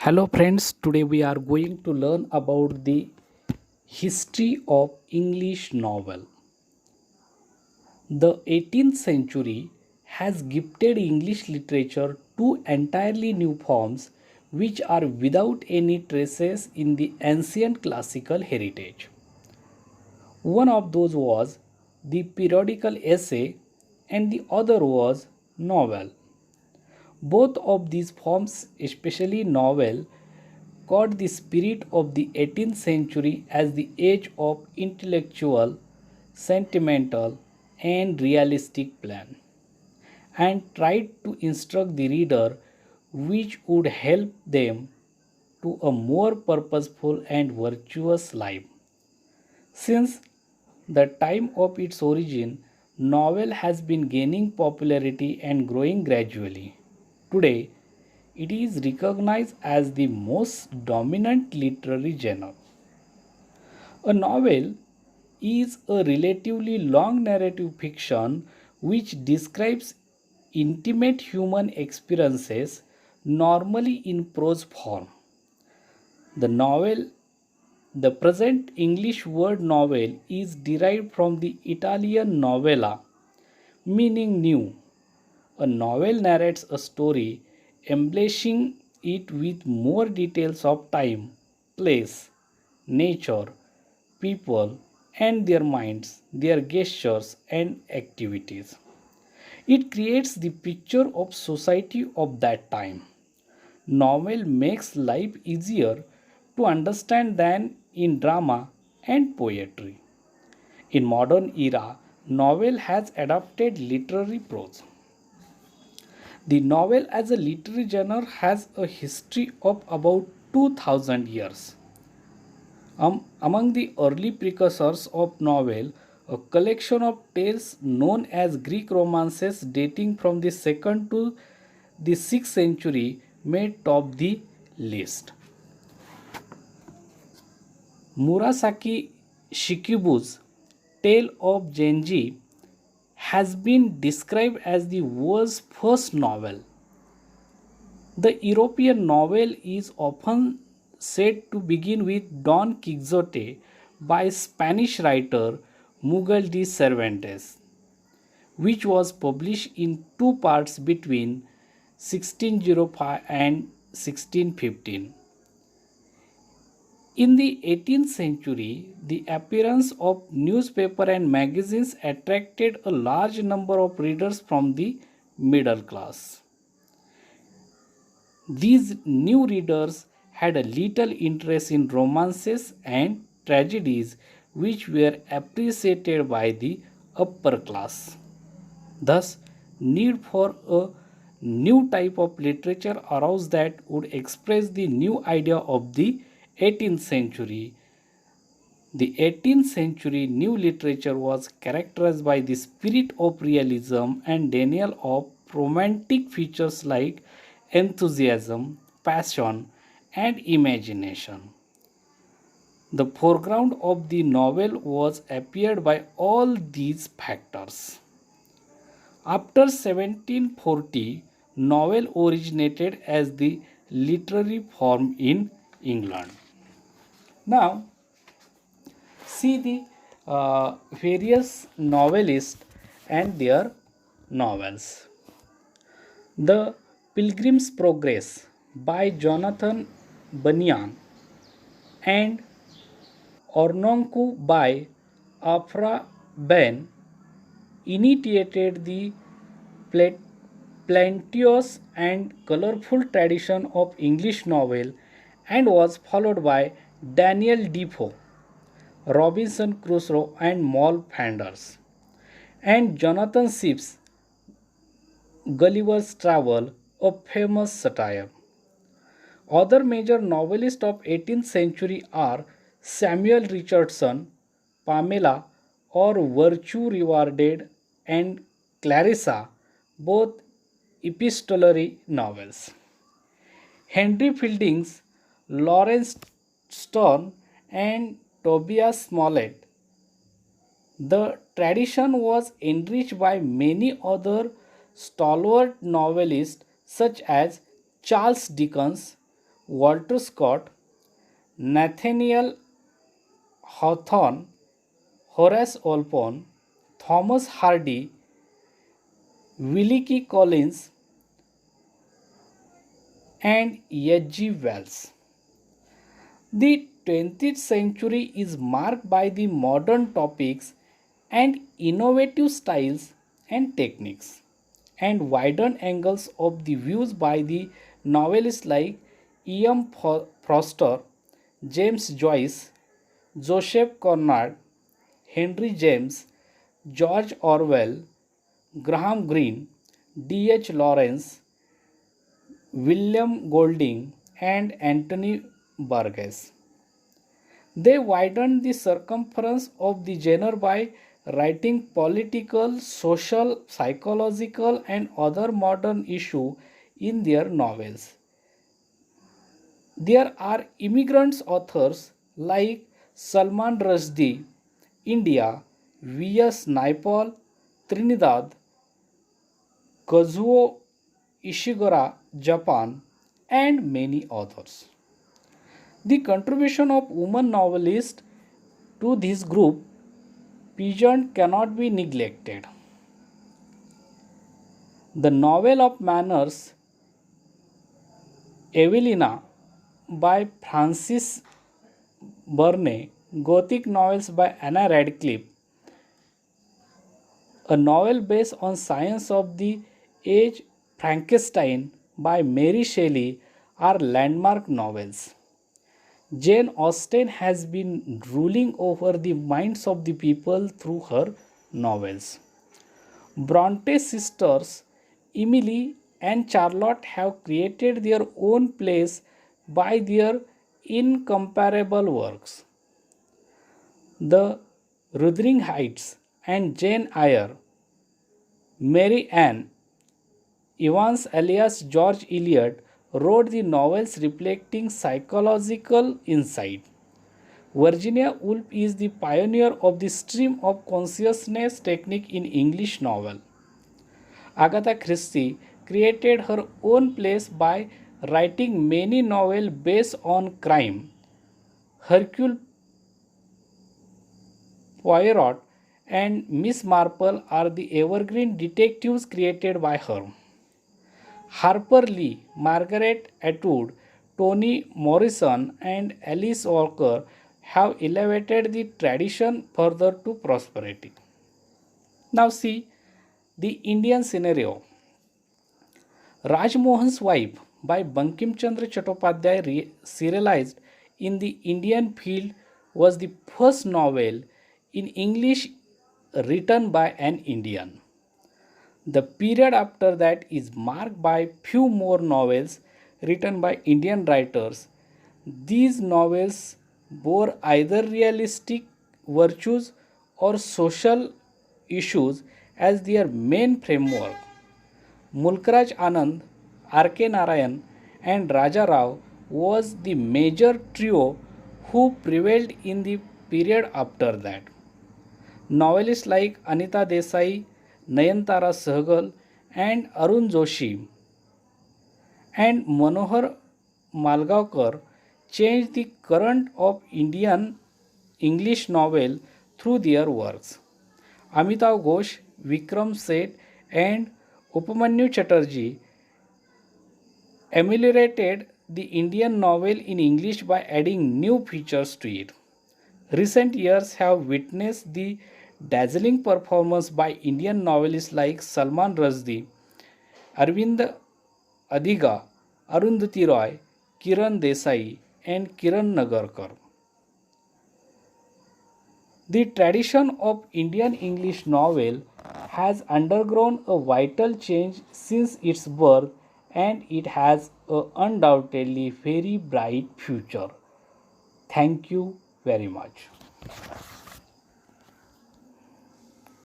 Hello friends, today we are going to learn about the history of English novel. The 18th century has gifted English literature two entirely new forms which are without any traces in the ancient classical heritage. One of those was the periodical essay and the other was novel. Both of these forms, especially novel, caught the spirit of the 18th century as the age of intellectual, sentimental, and realistic plan, and tried to instruct the reader which would help them to a more purposeful and virtuous life. Since the time of its origin, novel has been gaining popularity and growing gradually. Today, it is recognized as the most dominant literary genre. A novel is a relatively long narrative fiction which describes intimate human experiences, normally in prose form. The novel, the present English word novel, is derived from the Italian novella, meaning new. A novel narrates a story, embellishing it with more details of time, place, nature, people, and their minds, their gestures, and activities. It creates the picture of society of that time. Novel makes life easier to understand than in drama and poetry. In modern era, novel has adopted literary prose. The novel as a literary genre has a history of about 2000 years. Among the early precursors of novel, a collection of tales known as Greek romances dating from the 2nd to the 6th century may top the list. Murasaki Shikibu's Tale of Genji has been described as the world's first novel. The European novel is often said to begin with Don Quixote by Spanish writer Miguel de Cervantes, which was published in two parts between 1605 and 1615. In the 18th century, the appearance of newspaper and magazines attracted a large number of readers from the middle class. These new readers had a little interest in romances and tragedies which were appreciated by the upper class. Thus, need for a new type of literature arose that would express the new idea of the 18th century. The 18th century new literature was characterized by the spirit of realism and denial of romantic features like enthusiasm, passion, and imagination. The foreground of the novel was appeared by all these factors. After 1740, novel originated as the literary form in England. Now, see the various novelists and their novels. The Pilgrim's Progress by Jonathan Bunyan and Ornonco by Afra Ben initiated the pla- plenteous and colorful tradition of English novel and was followed by Daniel Defoe, Robinson Crusoe, and Moll Flanders, and Jonathan Swift's Gulliver's Travel, a famous satire. Other major novelists of 18th century are Samuel Richardson, Pamela or Virtue Rewarded, and Clarissa, both epistolary novels. Henry Fielding's Lawrence Sterne and Tobias Smollett. The tradition was enriched by many other stalwart novelists such as Charles Dickens, Walter Scott, Nathaniel Hawthorne, Horace Walpole, Thomas Hardy, Wilkie Collins, and H.G. Wells. The 20th century is marked by the modern topics and innovative styles and techniques, and widened angles of the views by the novelists like E.M. Forster, James Joyce, Joseph Conrad, Henry James, George Orwell, Graham Greene, D.H. Lawrence, William Golding, and Anthony Burgess. They widened the circumference of the genre by writing political, social, psychological, and other modern issues in their novels. There are immigrant authors like Salman Rushdie, India, V.S. Naipaul, Trinidad, Kazuo Ishiguro, Japan, and many others. The contribution of women novelists to this group peasant cannot be neglected. The novel of manners Evelina by Frances Burney, Gothic novels by Anna Radcliffe, a novel based on science of the age Frankenstein by Mary Shelley are landmark novels. Jane Austen has been ruling over the minds of the people through her novels. Bronte sisters Emily and Charlotte have created their own place by their incomparable works. The Wuthering Heights and Jane Eyre, Mary Ann Evans alias George Eliot wrote the novels reflecting psychological insight. Virginia Woolf is the pioneer of the stream of consciousness technique in English novel. Agatha Christie created her own place by writing many novels based on crime. Hercule Poirot and Miss Marple are the evergreen detectives created by her. Harper Lee, Margaret Atwood, Toni Morrison, and Alice Walker have elevated the tradition further to prosperity. Now, see the Indian scenario. Rajmohan's Wife by Bankim Chandra Chattopadhyay, serialized in the Indian field, was the first novel in English written by an Indian. The period after that is marked by few more novels written by Indian writers. These novels bore either realistic virtues or social issues as their main framework. Mulkraj Anand, R.K. Narayan, and Raja Rao was the major trio who prevailed in the period after that. Novelists like Anita Desai, Nayantara Sahgal, and Arun Joshi and Manohar Malgaonkar changed the current of Indian English novel through their works. Amitav Ghosh, Vikram Seth, and Upamanyu Chatterjee ameliorated the Indian novel in English by adding new features to it. Recent years have witnessed the dazzling performance by Indian novelists like Salman Rushdie, Arvind Adiga, Arundhati Roy, Kiran Desai, and Kiran Nagarkar. The tradition of Indian English novel has undergone a vital change since its birth, and it has a undoubtedly very bright future. Thank you very much.